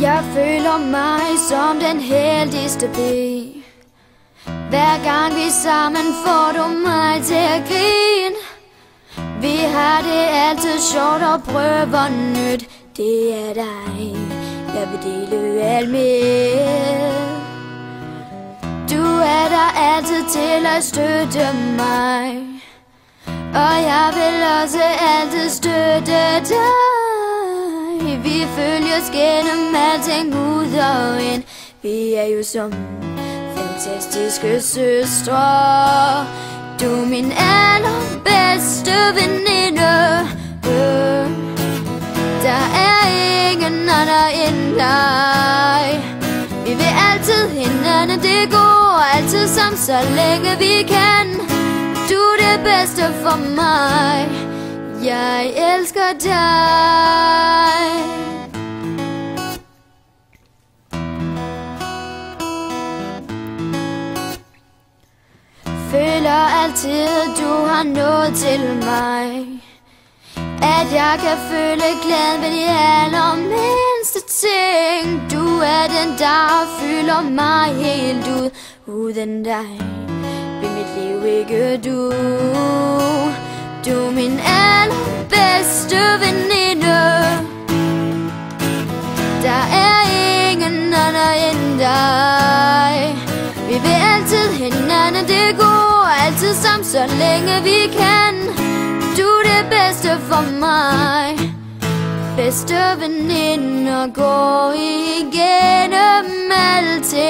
Jeg føler mig som den heldigste pige. Hver gang vi sammen får du mig til at grine. Vi har det altid sjovt og prøver nyt. Det er dig, jeg vil dele alt med. Du er der altid til at støtte mig, og jeg vil også altid støtte dig. Vi følges gennem alting ud og ind. Vi er jo som fantastiske søstre. Du er min allerbedste veninde. Der er ingen andre end dig. Vi vil altid hinanden det går, altid sammen så længe vi kan. Du er det bedste for mig, jeg elsker dig. Føler altid du har noget til mig, at jeg kan føle glæden ved de allermindste ting. Du er den, der fylder mig helt ud. Uden dig vil mit liv ikke du. Du er min allerbedste veninde. Der er ingen anden end dig. Vi vil altid hinanden det går, altid sammen så længe vi kan. Du er det bedste for mig, bedste veninder går igennem alting.